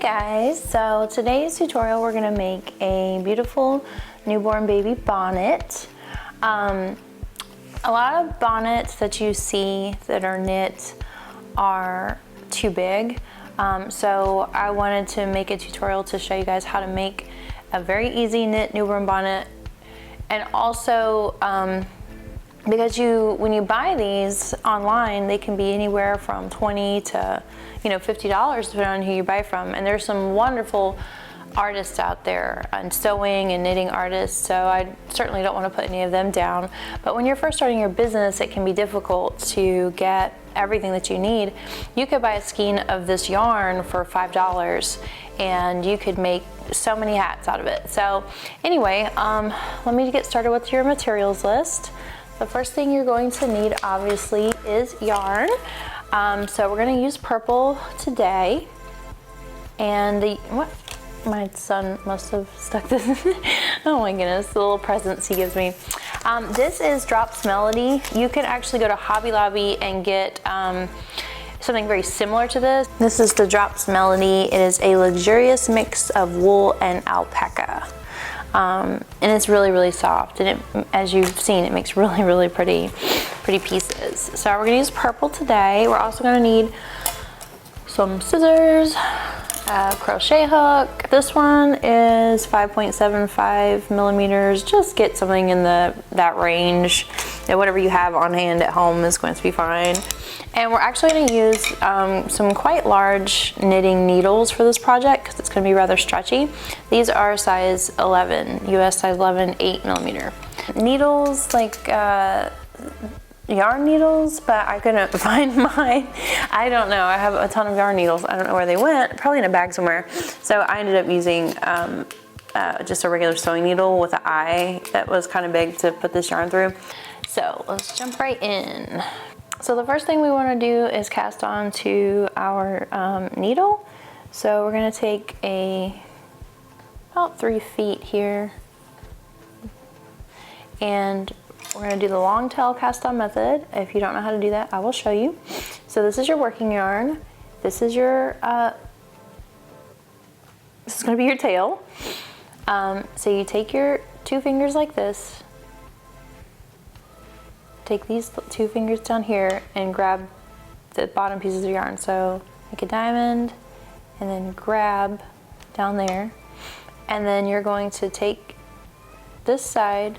guys, so today's tutorial we're going to make a beautiful newborn baby bonnet. A lot of bonnets that you see that are knit are too big, so I wanted to make a tutorial to show you guys how to make a very easy knit newborn bonnet. And also because when you buy these online, they can be anywhere from $20 to $50 depending on who you buy from. And there's some wonderful artists out there, and sewing and knitting artists, so I certainly don't want to put any of them down. But when you're first starting your business, it can be difficult to get everything that you need. You could buy a skein of this yarn for $5 and you could make so many hats out of it. So anyway, let me get started with your materials list. The first thing you're going to need obviously is yarn. So we're going to use purple today, and my son must have stuck this in. Oh my goodness, the little presents he gives me. This is Drops Melody. You can actually go to Hobby Lobby and get something very similar to this. This is the Drops Melody. It is a luxurious mix of wool and alpaca. And it's really, really soft, and as you've seen, it makes really, really pretty pieces. So we're gonna use purple today. We're also gonna need some scissors, a crochet hook. This one is 5.75 millimeters. Just get something in that range. And whatever you have on hand at home is going to be fine. And we're actually going to use some quite large knitting needles for this project because it's going to be rather stretchy. These are size 11, US size 11, 8 millimeter. Needles, like yarn needles, but I couldn't find mine. I don't know. I have a ton of yarn needles. I don't know where they went. Probably in a bag somewhere. So I ended up using just a regular sewing needle with an eye that was kind of big to put this yarn through. So let's jump right in. So the first thing we want to do is cast on to our needle. So we're going to take about 3 feet here, and we're going to do the long tail cast on method. If you don't know how to do that, I will show you. So this is your working yarn. This is your this is going to be your tail. So you take your 2 fingers like this. Take these 2 fingers down here and grab the bottom pieces of yarn. So make a diamond and then grab down there. And then you're going to take this side,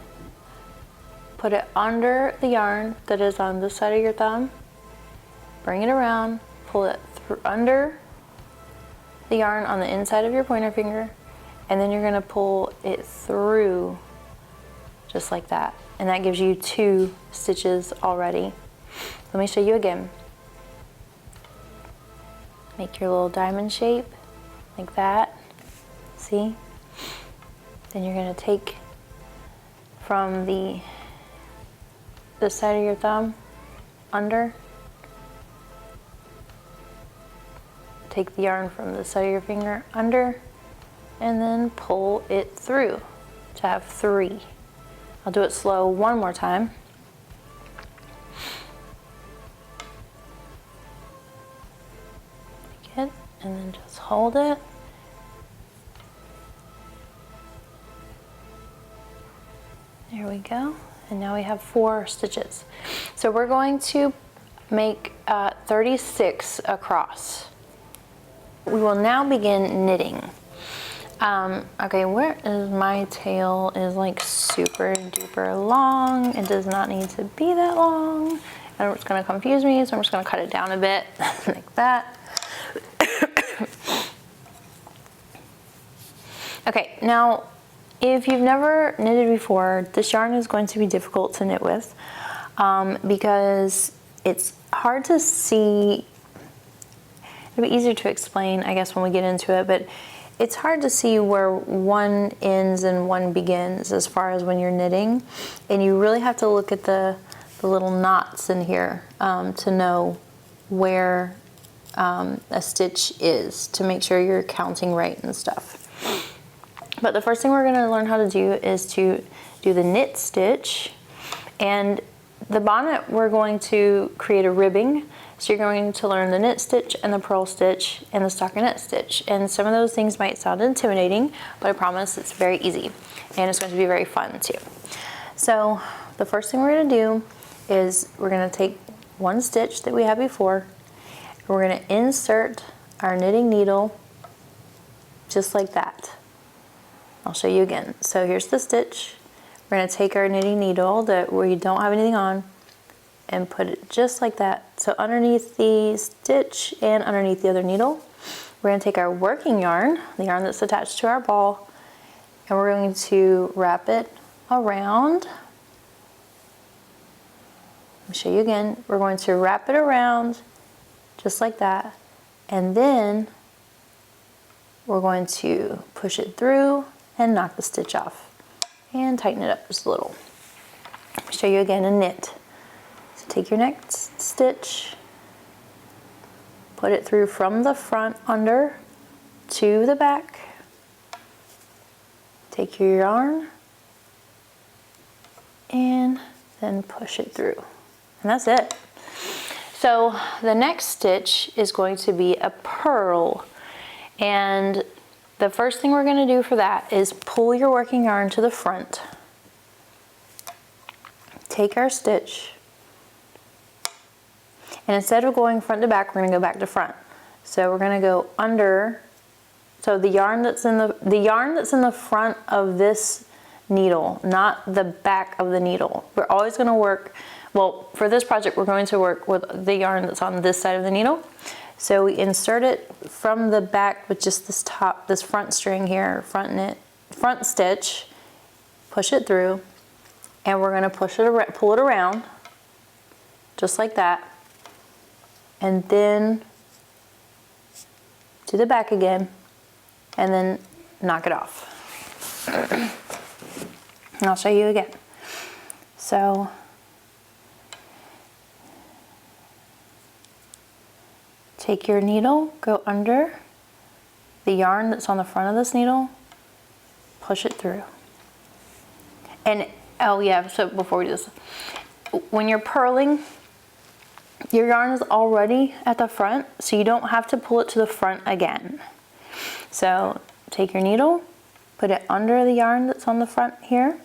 put it under the yarn that is on this side of your thumb, bring it around, pull it through under the yarn on the inside of your pointer finger, and then you're going to pull it through just like that. And that gives you 2 stitches already. Let me show you again. Make your little diamond shape like that. See? Then you're going to take from the side of your thumb under, take the yarn from the side of your finger under, and then pull it through to have 3. I'll do it slow one more time. Take it and then just hold it. There we go. And now we have 4 stitches. So we're going to make 36 across. We will now begin knitting. Okay, where is my tail? Is like super duper long. It does not need to be that long. And it's going to confuse me, so I'm just going to cut it down a bit like that. Okay, now if you've never knitted before, this yarn is going to be difficult to knit with because it's hard to see. It'll be easier to explain, I guess, when we get into it, but it's hard to see where one ends and one begins as far as when you're knitting, and you really have to look at the little knots in here to know where a stitch is, to make sure you're counting right and stuff. But the first thing we're going to learn how to do is to do the knit stitch, and the bonnet, we're going to create a ribbing. So you're going to learn the knit stitch and the purl stitch and the stockinette stitch. And some of those things might sound intimidating, but I promise it's very easy. And it's going to be very fun too. So the first thing we're going to do is we're going to take one stitch that we had before. We're going to insert our knitting needle just like that. I'll show you again. So here's the stitch. We're going to take our knitting needle that we don't have anything on and put it just like that. So underneath the stitch and underneath the other needle, we're going to take our working yarn, the yarn that's attached to our ball, and we're going to wrap it around. Let me show you again. We're going to wrap it around just like that, and then we're going to push it through and knock the stitch off and tighten it up just a little. Let me show you again a knit. So take your next stitch, put it through from the front under to the back, take your yarn and then push it through, and that's it. So the next stitch is going to be a purl, and the first thing we're going to do for that is pull your working yarn to the front, take our stitch, and instead of going front to back, we're going to go back to front. So we're going to go under, so the yarn that's in the front of this needle, not the back of the needle. We're always going to work, well, for this project we're going to work with the yarn that's on this side of the needle. So we insert it from the back with just this front string here, front stitch, push it through, and we're going to pull it around just like that, and then to the back again, and then knock it off. And I'll show you again. So take your needle, go under the yarn that's on the front of this needle, push it through. And oh yeah, so before we do this, when you're purling, your yarn is already at the front, so you don't have to pull it to the front again. So take your needle, put it under the yarn that's on the front here,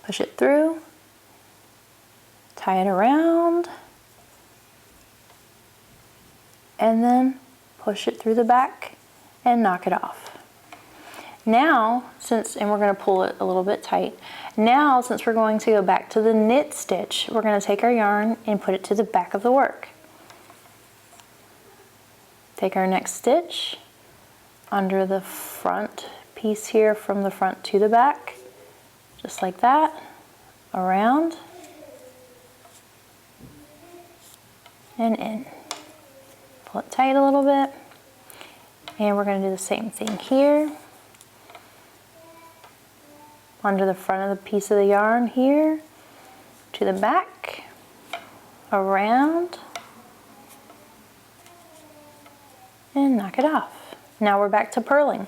push it through, tie it around, and then push it through the back and knock it off. Now, and we're going to pull it a little bit tight. Now, since we're going to go back to the knit stitch, we're going to take our yarn and put it to the back of the work. Take our next stitch under the front piece here, from the front to the back, just like that, around and in. Pull it tight a little bit, and we're going to do the same thing here. Under the front of the piece of the yarn here, to the back, around, and knock it off. Now we're back to purling.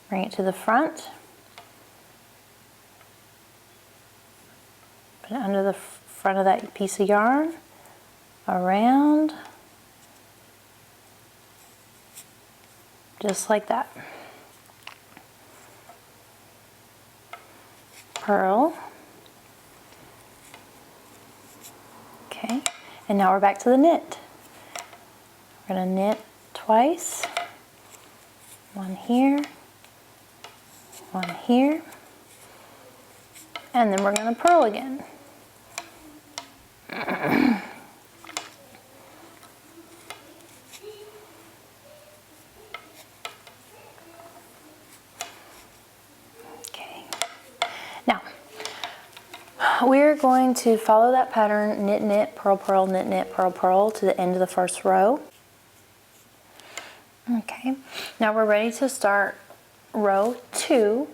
Bring it to the front, put it under the front of that piece of yarn, around, just like that. Purl. Okay, and now we're back to the knit. We're going to knit twice, one here, one here, and then we're going to purl again. Now, we're going to follow that pattern, knit, knit, purl, purl, knit, knit, purl, purl, to the end of the first row. Okay, now we're ready to start row 2,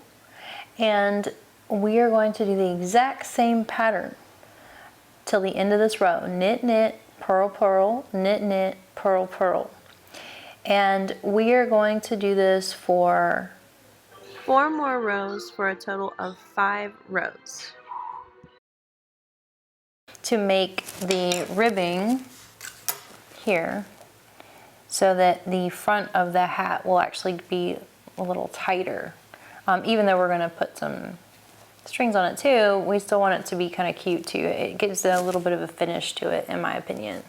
and we are going to do the exact same pattern till the end of this row. Knit, knit, purl, purl, knit, knit, purl, purl. And we are going to do this for 4 more rows for a total of 5 rows. to make the ribbing here so that the front of the hat will actually be a little tighter. Even though we're gonna put some strings on it too, we still want it to be kind of cute too. It gives a little bit of a finish to it, in my opinion.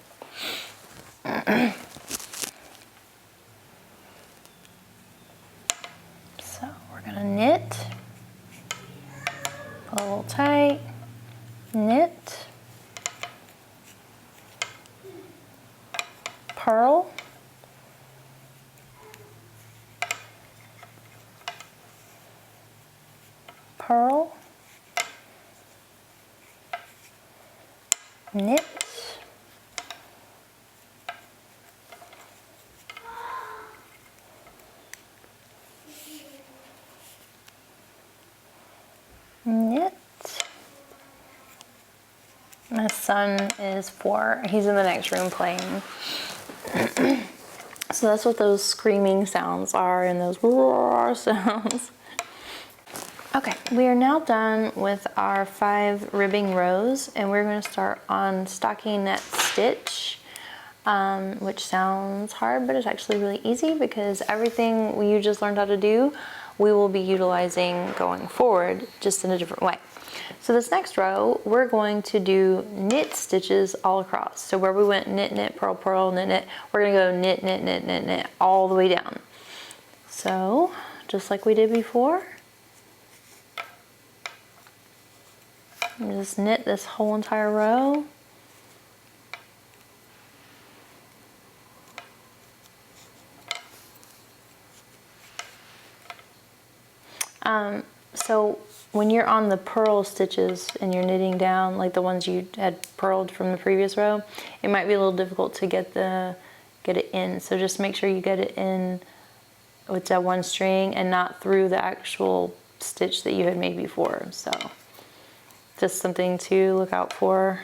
So we're gonna knit, pull a little tight, knit, purl, purl, knit, knit. My son is 4. He's in the next room playing. So that's what those screaming sounds are and those roar sounds. Okay, we are now done with our 5 ribbing rows, and we're going to start on stockinette stitch, which sounds hard, but it's actually really easy because everything you just learned how to do, we will be utilizing going forward, just in a different way. So this next row, we're going to do knit stitches all across. So where we went knit, knit, purl, purl, knit, knit, we're gonna go knit, knit, knit, knit, knit, all the way down. So just like we did before, just knit this whole entire row. So when you're on the purl stitches and you're knitting down, like the ones you had purled from the previous row, it might be a little difficult to get it in. So just make sure you get it in with that one string and not through the actual stitch that you had made before. So just something to look out for.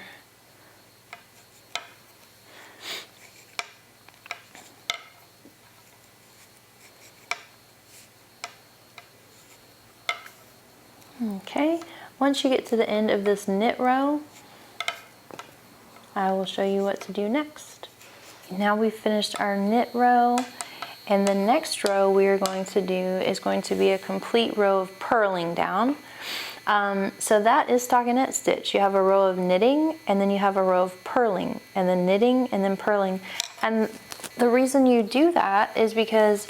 Okay, once you get to the end of this knit row, I will show you what to do next. Now we've finished our knit row, and the next row we are going to do is going to be a complete row of purling down. So that is stockinette stitch. You have a row of knitting, and then you have a row of purling, and then knitting, and then purling. And the reason you do that is because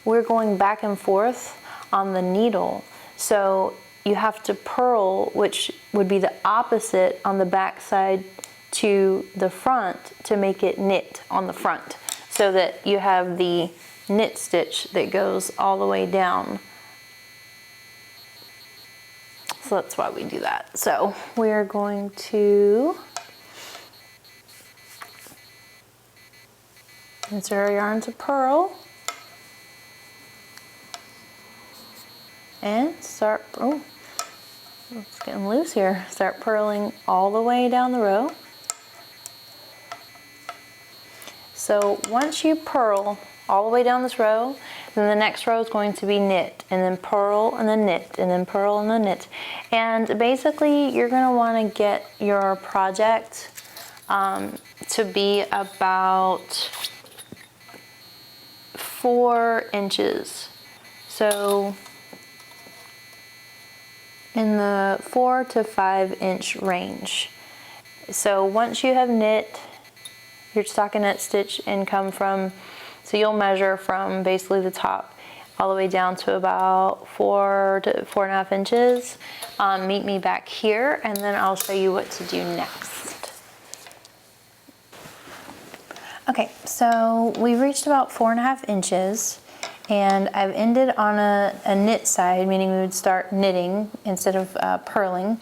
we're going back and forth on the needle. So you have to purl, which would be the opposite on the back side to the front, to make it knit on the front, so that you have the knit stitch that goes all the way down. So that's why we do that. So we are going to insert our yarn to purl and start, oh, it's getting loose here. Start purling all the way down the row. So once you purl all the way down this row, then the next row is going to be knit, and then purl, and then knit, and then purl, and then knit. And basically, you're going to want to get your project to be about 4 inches. So in the 4 to 5 inch range. So once you have knit your stockinette stitch and come from, so you'll measure from basically the top all the way down to about 4 to 4.5 inches. Meet me back here, and then I'll show you what to do next. Okay, so we've reached about 4.5 inches, and I've ended on a knit side, meaning we would start knitting instead of purling.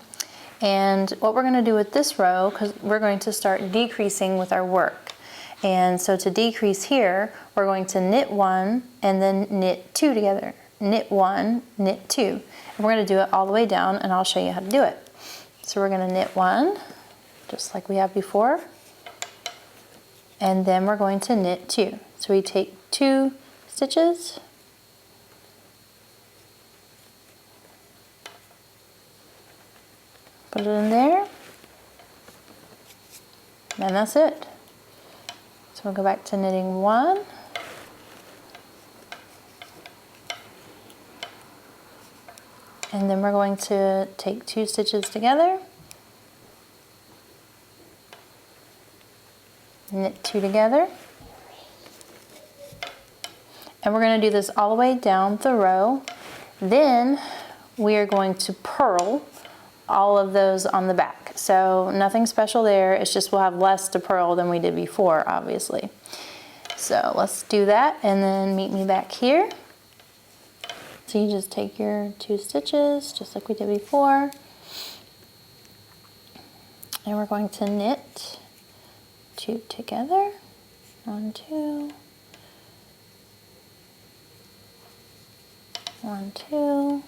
And what we're going to do with this row, because we're going to start decreasing with our work. And so to decrease here, we're going to knit 1 and then knit 2 together. Knit 1, knit 2. And we're going to do it all the way down, and I'll show you how to do it. So we're going to knit 1, just like we have before. And then we're going to knit 2. So we take 2 stitches, put it in there, And that's it. So we'll go back to knitting 1. And then we're going to take 2 stitches together, knit 2 together, and we're going to do this all the way down the row. Then we are going to purl all of those on the back. So nothing special there, it's just we'll have less to purl than we did before, obviously. So let's do that and then meet me back here. So you just take your 2 stitches, just like we did before, and we're going to knit 2 together, 1, 2, 1, 2,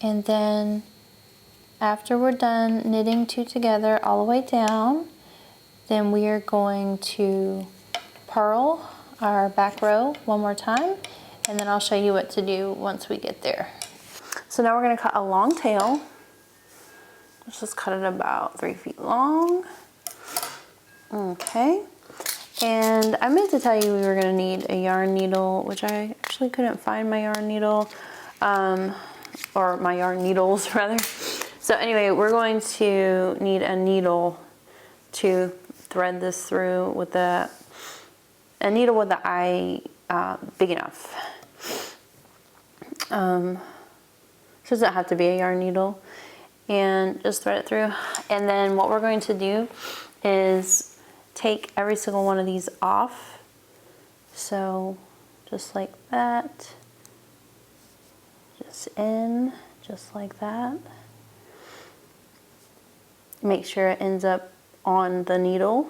and then after we're done knitting 2 together all the way down, then we are going to purl our back row one more time, and then I'll show you what to do once we get there. So now we're going to cut a long tail. Let's just cut it about 3 feet long. Okay, and I meant to tell you we were going to need a yarn needle, which I actually couldn't find my yarn needle, or my yarn needles rather. So anyway, we're going to need a needle to thread this through with a needle with the eye big enough. So it doesn't have to be a yarn needle, and just thread it through. And then what we're going to do is take every single one of these off. So just like that, just in, just like that. Make sure it ends up on the needle.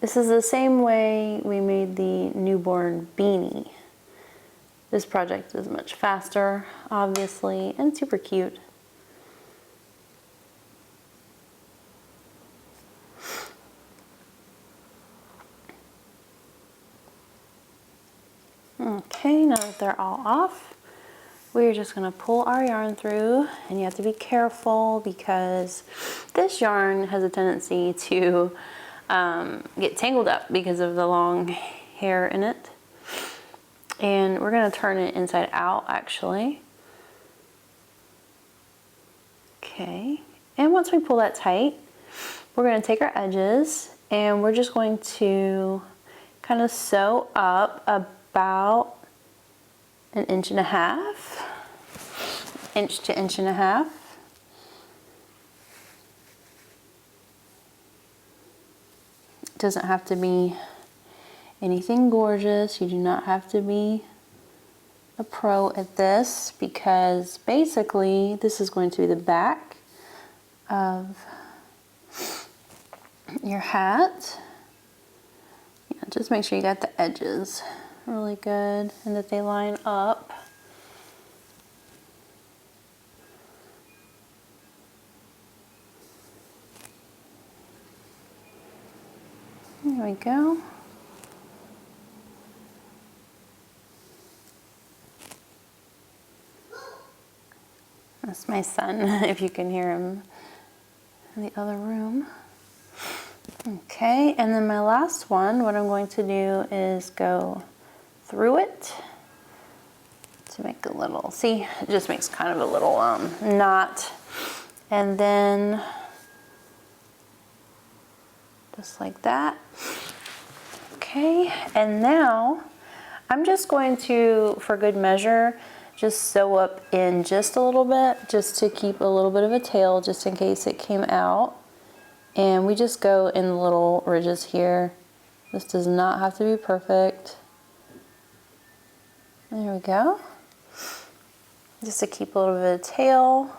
This is the same way we made the newborn beanie. This project is much faster, obviously, and super cute. Okay, now that they're all off, we're just going to pull our yarn through, and you have to be careful because this yarn has a tendency to get tangled up because of the long hair in it. And we're going to turn it inside out, actually. Okay, and once we pull that tight, we're going to take our edges and we're just going to kind of sew up about 1.5 inches, 1 to 1.5 inches. It doesn't have to be anything gorgeous. You do not have to be a pro at this, because basically this is going to be the back of your hat. Yeah, just make sure you got the edges really good and that they line up. There we go. That's my son, if you can hear him in the other room. Okay, and then my last one, what I'm going to do is go through it to make a little, see, it just makes kind of a little knot. And then just like that. Okay, and now I'm just going to, for good measure, just sew up in just a little bit, just to keep a little bit of a tail, just in case it came out. And we just go in the little ridges here. This does not have to be perfect. There we go. Just to keep a little bit of tail.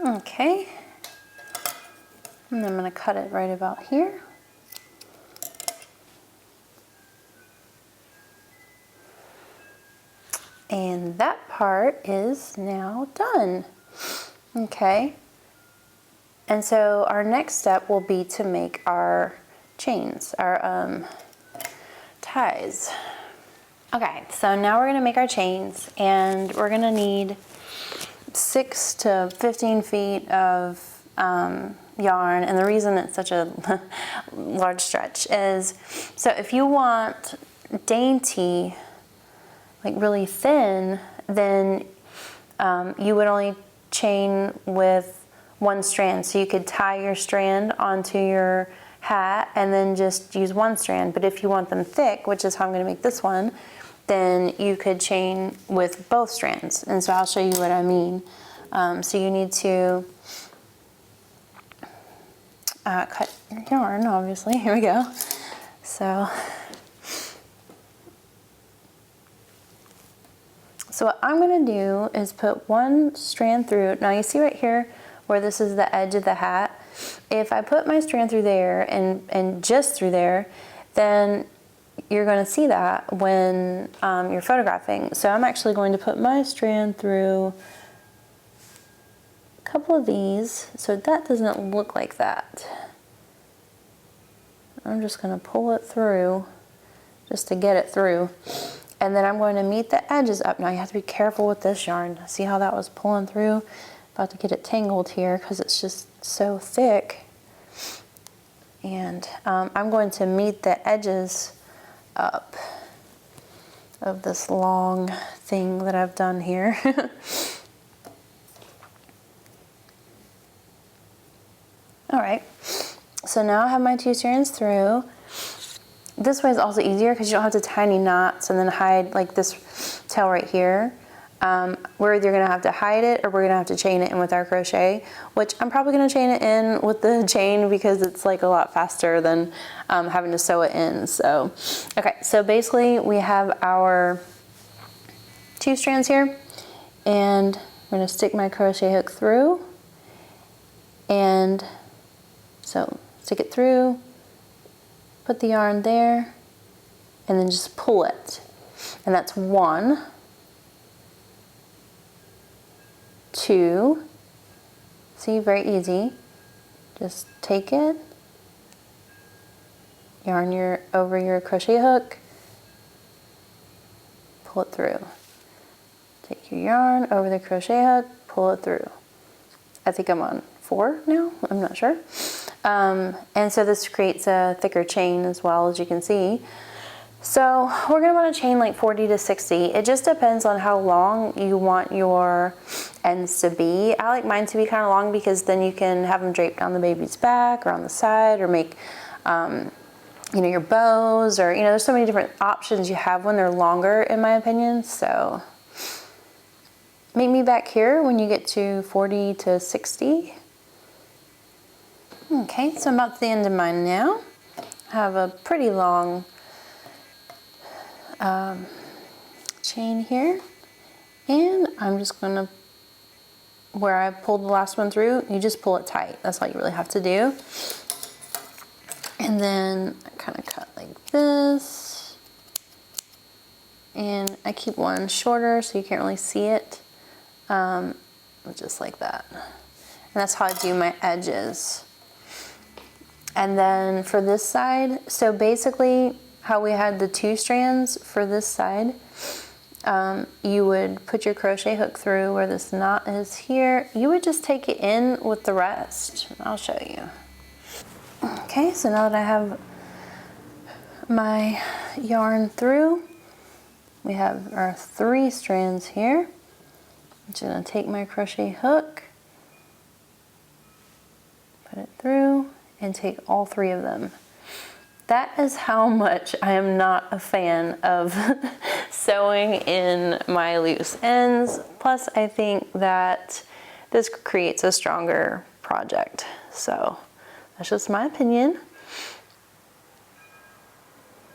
Okay. And I'm going to cut it right about here. And that part is now done. Okay. And so our next step will be to make our chains, our ties. Okay, so now we're gonna make our chains, and we're gonna need 6 to 15 feet of yarn. And the reason it's such a large stretch is, so if you want dainty, like really thin, then you would only chain with 1 strand. So you could tie your strand onto your hat and then just use 1 strand. But if you want them thick, which is how I'm gonna make this one, then you could chain with both strands. And so I'll show you what I mean. So you need to cut your yarn, obviously. Here we go. So what I'm gonna do is put 1 strand through. Now you see right here where this is the edge of the hat. If I put my strand through there and just through there, then you're going to see that when you're photographing. So I'm actually going to put my strand through a couple of these so that doesn't look like that. I'm just going to pull it through just to get it through. And then I'm going to meet the edges up. Now you have to be careful with this yarn. See how that was pulling through? About to get it tangled here because it's just so thick. And I'm going to meet the edges up of this long thing that I've done here. All right, so now I have my 2 strands through. This way is also easier because you don't have to tie any knots and then hide like this tail right here. We're either gonna have to hide it or we're gonna have to chain it in with our crochet, which I'm probably gonna chain it in with the chain because it's like a lot faster than having to sew it in. So, okay, so basically we have our 2 strands here, and I'm gonna stick my crochet hook through, and so stick it through, put the yarn there, and then just pull it. And that's 1, 2, see, very easy. Just take it, yarn over your crochet hook, pull it through. Take your yarn over the crochet hook, pull it through. I think I'm on 4 now, I'm not sure. And so this creates a thicker chain as well, as you can see. So we're gonna wanna chain like 40 to 60. It just depends on how long you want your ends to be. I like mine to be kind of long because then you can have them draped on the baby's back or on the side, or make, you know, your bows, or, you know, there's so many different options you have when they're longer, in my opinion. So meet me back here when you get to 40 to 60. Okay, so I'm about to the end of mine now. I have a pretty long chain here, and I'm just gonna, where I pulled the last one through, you just pull it tight. That's all you really have to do. And then I kind of cut like this, and I keep one shorter so you can't really see it, just like that. And that's how I do my edges. And then for this side, so basically how we had the 2 strands for this side, you would put your crochet hook through where this knot is here. You would just take it in with the rest. I'll show you. Okay, so now that I have my yarn through, we have our 3 strands here. I'm just gonna take my crochet hook, put it through, and take all 3 of them. That is how much I am not a fan of sewing in my loose ends. Plus, I think that this creates a stronger project. So that's just my opinion.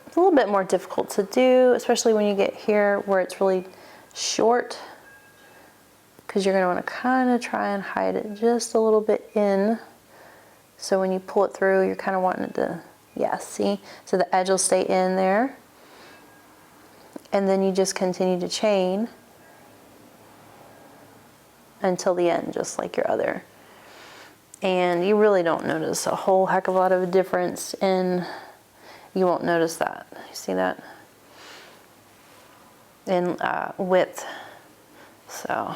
It's a little bit more difficult to do, especially when you get here where it's really short, because you're gonna wanna kinda try and hide it just a little bit in. So when you pull it through, you're kind of wanting it to, yeah, see? So the edge will stay in there. And then you just continue to chain until the end, just like your other. And you really don't notice a whole heck of a lot of a difference in, you won't notice that. You see that? in width. So,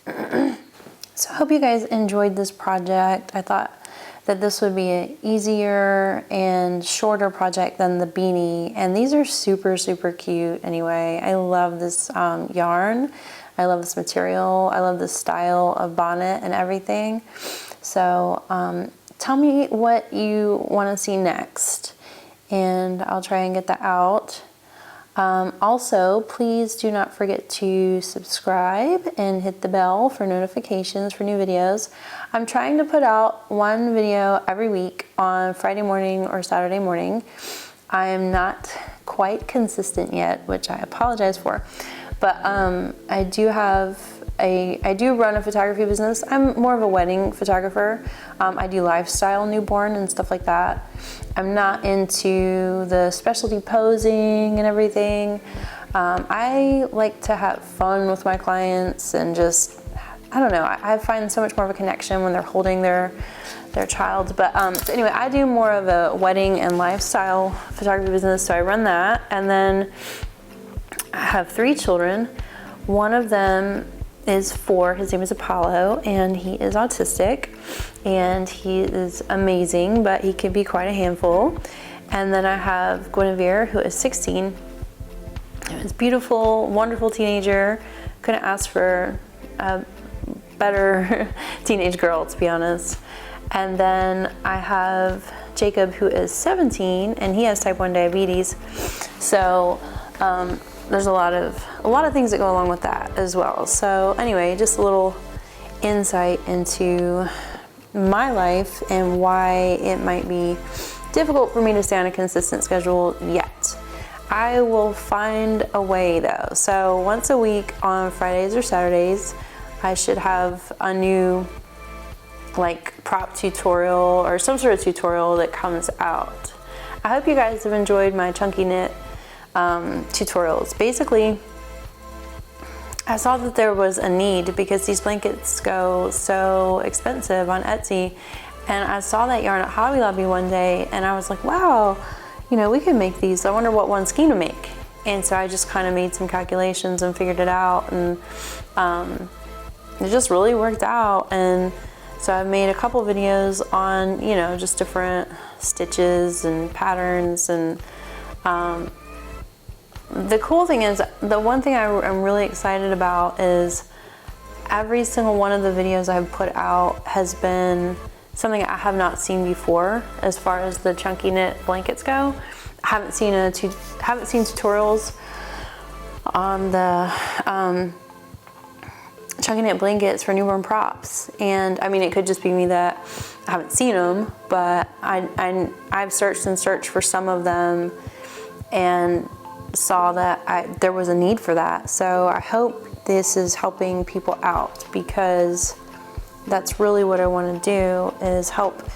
so I hope you guys enjoyed this project. I thought that this would be an easier and shorter project than the beanie. And these are super, super cute anyway. I love this yarn. I love this material. I love the style of bonnet and everything. So tell me what you want to see next, and I'll try and get that out. Also, please do not forget to subscribe and hit the bell for notifications for new videos. I'm trying to put out one video every week on Friday morning or Saturday morning. I am not quite consistent yet, which I apologize for, but I do run a photography business. I'm more of a wedding photographer. I do lifestyle newborn and stuff like that. I'm not into the specialty posing and everything. I like to have fun with my clients and just, I don't know, I find so much more of a connection when they're holding their child. But so anyway, I do more of a wedding and lifestyle photography business, so I run that. And then I have 3 children. One of them is 4, his name is Apollo, and he is autistic, and he is amazing, but he can be quite a handful. And then I have Guinevere, who is 16. He's beautiful, wonderful teenager. Couldn't ask for a better teenage girl, to be honest. And then I have Jacob, who is 17, and he has type 1 diabetes. So there's a lot of things that go along with that as well. So anyway, just a little insight into my life and why it might be difficult for me to stay on a consistent schedule yet. I will find a way though. So once a week on Fridays or Saturdays, I should have a new like prop tutorial or some sort of tutorial that comes out. I hope you guys have enjoyed my chunky knit tutorials. Basically, I saw that there was a need because these blankets go so expensive on Etsy, and I saw that yarn at Hobby Lobby one day and I was like, wow, you know, we could make these. I wonder what one skein to make. And so I just kind of made some calculations and figured it out, and it just really worked out. And so I've made a couple videos on, you know, just different stitches and patterns. And the cool thing is, the one thing I'm really excited about is every single one of the videos I've put out has been something I have not seen before as far as the chunky knit blankets go. I haven't seen tutorials on the chunky knit blankets for newborn props. And I mean, it could just be me that I haven't seen them, but I've searched and searched for some of them and saw that there was a need for that. So I hope this is helping people out, because that's really what I want to do, is help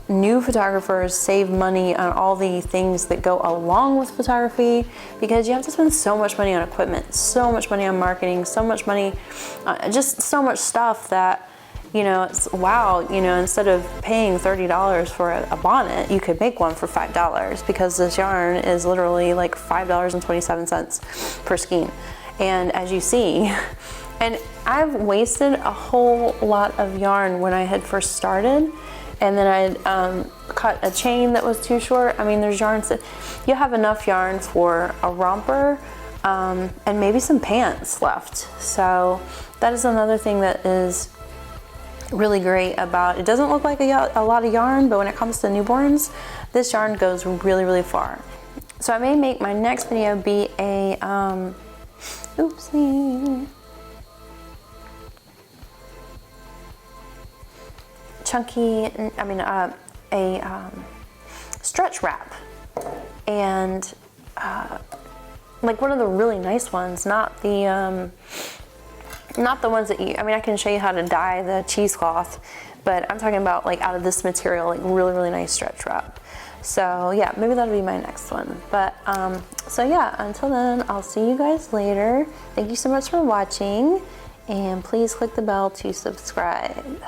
new photographers save money on all the things that go along with photography, because you have to spend so much money on equipment, so much money on marketing, so much money, just so much stuff that, you know, it's wow, you know, instead of paying $30 for a bonnet, you could make one for $5, because this yarn is literally like $5.27 per skein. And as you see, and I've wasted a whole lot of yarn when I had first started, and then I cut a chain that was too short. I mean, there's yarns that you have enough yarn for a romper and maybe some pants left. So that is another thing that is really great about it. Doesn't look like a lot of yarn, but when it comes to newborns, this yarn goes really, really far. So I may make my next video be a stretch wrap, and like one of the really nice ones, not the ones that I can show you how to dye the cheesecloth, but I'm talking about like out of this material, like really, really nice stretch wrap. So yeah, maybe that'll be my next one. But so yeah, until then, I'll see you guys later. Thank you so much for watching, and please click the bell to subscribe.